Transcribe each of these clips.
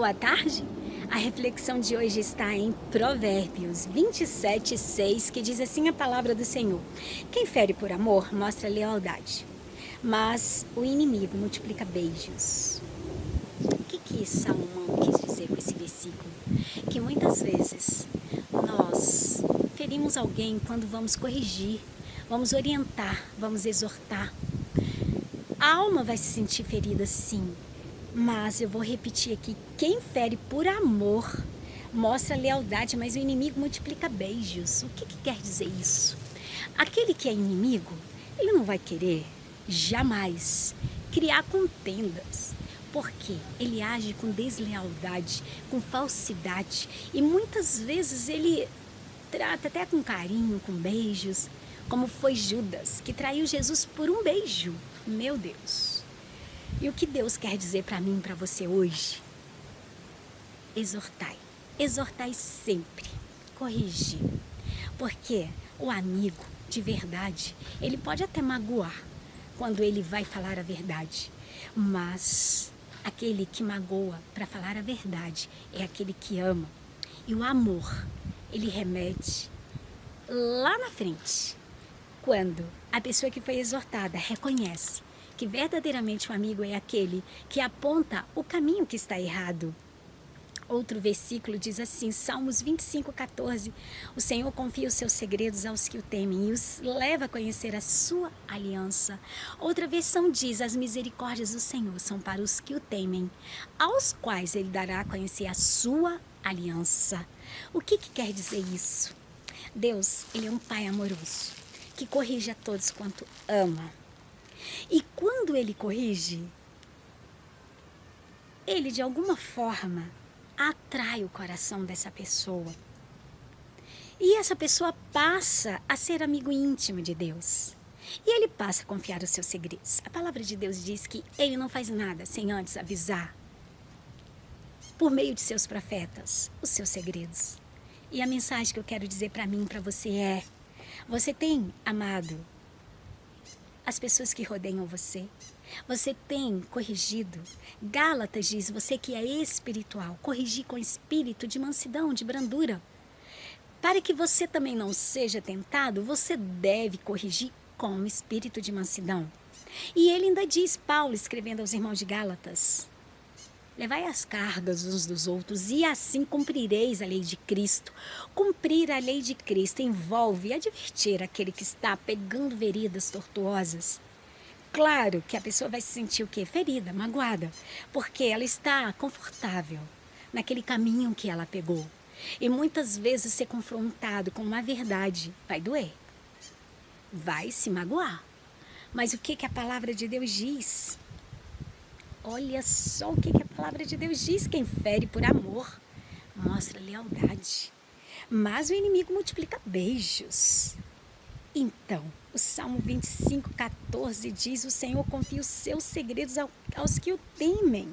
boa tarde. A reflexão de hoje está em Provérbios 27:6, que diz assim a palavra do Senhor: quem fere por amor mostra lealdade, mas o inimigo multiplica beijos. O que Salomão quis dizer com esse versículo? Que muitas vezes nós ferimos alguém quando vamos corrigir, vamos orientar, vamos exortar. A alma vai se sentir ferida, sim, mas eu vou repetir aqui: quem fere por amor mostra lealdade, mas o inimigo multiplica beijos. O que quer dizer isso? Aquele que é inimigo, ele não vai querer jamais criar contendas, porque ele age com deslealdade, com falsidade, e muitas vezes ele trata até com carinho, com beijos, como foi Judas, que traiu Jesus por um beijo. Meu Deus! E o que Deus quer dizer para mim e para você hoje? Exortai. Exortai sempre. Corrigir. Porque o amigo de verdade, ele pode até magoar quando ele vai falar a verdade. Mas aquele que magoa para falar a verdade é aquele que ama. E o amor, ele remete lá na frente, quando a pessoa que foi exortada reconhece que verdadeiramente o amigo é aquele que aponta o caminho que está errado. Outro versículo diz assim, Salmos 25:14, o Senhor confia os seus segredos aos que o temem e os leva a conhecer a sua aliança. Outra versão diz, as misericórdias do Senhor são para os que o temem, aos quais ele dará a conhecer a sua aliança. O que quer dizer isso? Deus, ele é um Pai amoroso, que corrige a todos quanto ama. E quando ele corrige, ele de alguma forma atrai o coração dessa pessoa. E essa pessoa passa a ser amigo íntimo de Deus. E ele passa a confiar os seus segredos. A palavra de Deus diz que ele não faz nada sem antes avisar, por meio de seus profetas, os seus segredos. E a mensagem que eu quero dizer para mim e para você é: você tem amado as pessoas que rodeiam você? Você tem corrigido? Gálatas diz, você que é espiritual, corrigir com espírito de mansidão, de brandura. Para que você também não seja tentado, você deve corrigir com espírito de mansidão. E ele ainda diz, Paulo escrevendo aos irmãos de Gálatas, levai as cargas uns dos outros e assim cumprireis a lei de Cristo. Cumprir a lei de Cristo envolve advertir aquele que está pegando veredas tortuosas. Claro que a pessoa vai se sentir o quê? Ferida, magoada, porque ela está confortável naquele caminho que ela pegou. E muitas vezes ser confrontado com uma verdade vai doer, vai se magoar. Mas o que a palavra de Deus diz? Olha só o que a palavra de Deus diz: quem fere por amor mostra lealdade, mas o inimigo multiplica beijos. Então, o Salmo 25:14 diz, o Senhor confia os seus segredos aos que o temem.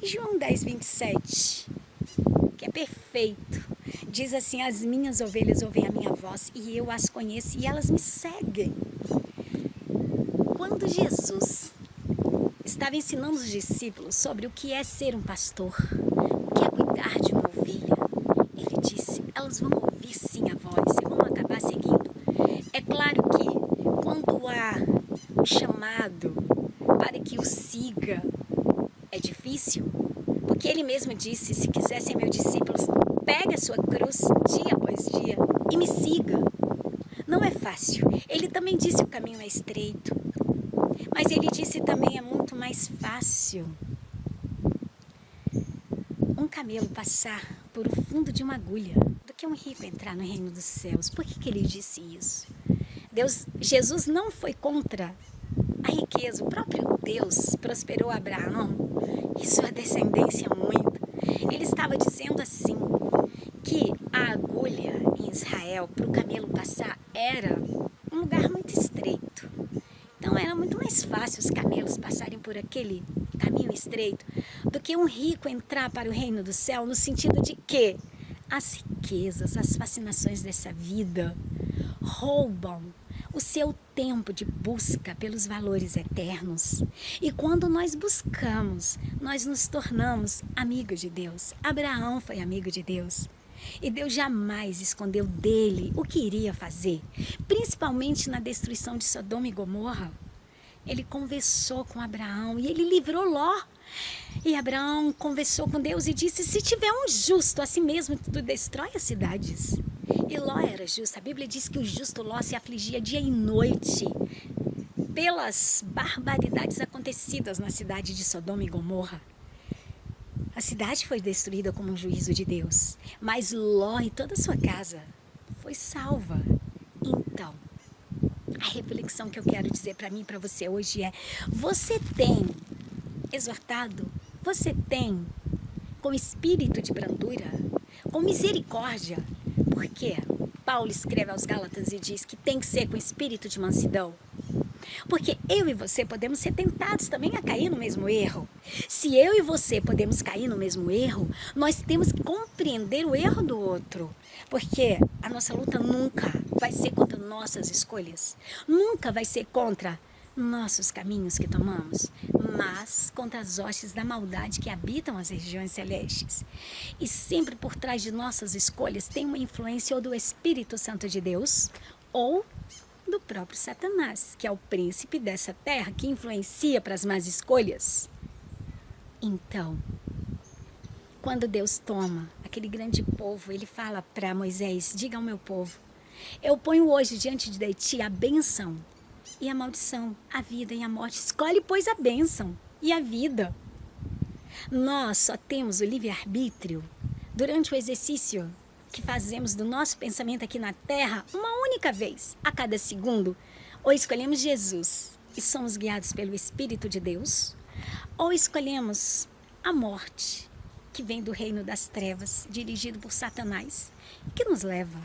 E João 10:27, que é perfeito, diz assim, as minhas ovelhas ouvem a minha voz e eu as conheço e elas me seguem. Quando Jesus estava ensinando os discípulos sobre o que é ser um pastor, o que é cuidar de uma ovelha, ele disse, elas vão ouvir sim a voz e vão acabar seguindo. É claro que quando há o chamado para que o siga, é difícil, porque ele mesmo disse, se quiser ser meu discípulo, pegue a sua cruz dia após dia e me siga. Não é fácil. Ele também disse o caminho é estreito, mas ele disse também é muito mais fácil um camelo passar por o fundo de uma agulha do que um rico entrar no reino dos céus. Por que ele disse isso? Jesus não foi contra a riqueza. O próprio Deus prosperou Abraão e sua descendência muito. Ele estava dizendo assim, que a agulha em Israel, para o camelo passar, era um lugar muito estreito. Então era muito mais fácil os camelos passarem por aquele caminho estreito do que um rico entrar para o reino do céu, no sentido de que as riquezas, as fascinações dessa vida roubam o seu tempo de busca pelos valores eternos. E quando nós buscamos, nós nos tornamos amigos de Deus. Abraão foi amigo de Deus. E Deus jamais escondeu dele o que iria fazer, principalmente na destruição de Sodoma e Gomorra. Ele conversou com Abraão e ele livrou Ló. E Abraão conversou com Deus e disse: se tiver um justo, assim mesmo tu destrói as cidades. E Ló era justo. A Bíblia diz que o justo Ló se afligia dia e noite pelas barbaridades acontecidas na cidade de Sodoma e Gomorra. A cidade foi destruída como um juízo de Deus, mas Ló e toda a sua casa foi salva. Então, a reflexão que eu quero dizer para mim e para você hoje é: você tem exortado, você tem com espírito de brandura, com misericórdia, porque Paulo escreve aos Gálatas e diz que tem que ser com espírito de mansidão. Porque eu e você podemos ser tentados também a cair no mesmo erro. Se eu e você podemos cair no mesmo erro, nós temos que compreender o erro do outro. Porque a nossa luta nunca vai ser contra nossas escolhas. Nunca vai ser contra nossos caminhos que tomamos, mas contra as hostes da maldade que habitam as regiões celestes. E sempre por trás de nossas escolhas tem uma influência ou do Espírito Santo de Deus ou do próprio Satanás, que é o príncipe dessa terra, que influencia para as más escolhas. Então, quando Deus toma aquele grande povo, ele fala para Moisés: diga ao meu povo, eu ponho hoje diante de ti a bênção e a maldição, a vida e a morte. Escolhe, pois, a bênção e a vida. Nós só temos o livre-arbítrio durante o exercício que fazemos do nosso pensamento aqui na Terra uma única vez, a cada segundo. Ou escolhemos Jesus e somos guiados pelo Espírito de Deus, ou escolhemos a morte, que vem do reino das trevas, dirigido por Satanás, que nos leva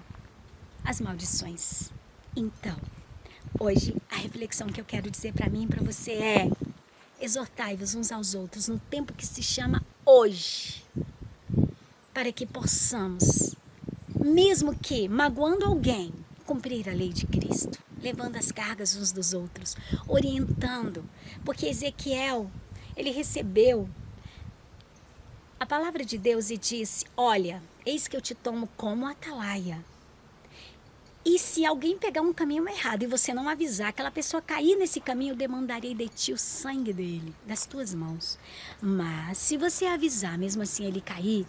às maldições. Então, hoje, a reflexão que eu quero dizer para mim e para você é: exortai-vos uns aos outros no tempo que se chama hoje, para que possamos, mesmo que magoando alguém, cumprir a lei de Cristo, levando as cargas uns dos outros, orientando, porque Ezequiel, ele recebeu a palavra de Deus e disse: olha, eis que eu te tomo como atalaia. E se alguém pegar um caminho errado e você não avisar, aquela pessoa cair nesse caminho, eu demandarei de ti o sangue dele, das tuas mãos. Mas se você avisar, mesmo assim ele cair,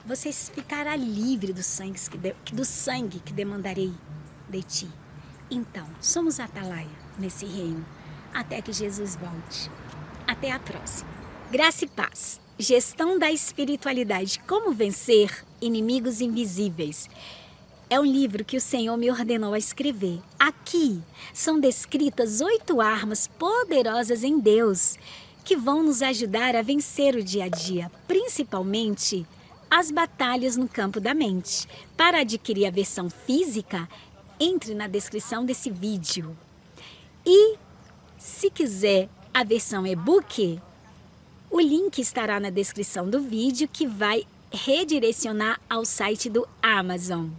você ficará livre do sangue que demandarei de ti. Então, somos atalaia nesse reino, até que Jesus volte. Até a próxima. Graça e paz. Gestão da espiritualidade. Como vencer inimigos invisíveis. É um livro que o Senhor me ordenou a escrever. Aqui são descritas 8 armas poderosas em Deus que vão nos ajudar a vencer o dia a dia, principalmente as batalhas no campo da mente. Para adquirir a versão física, entre na descrição desse vídeo. E se quiser a versão e-book, o link estará na descrição do vídeo, que vai redirecionar ao site do Amazon.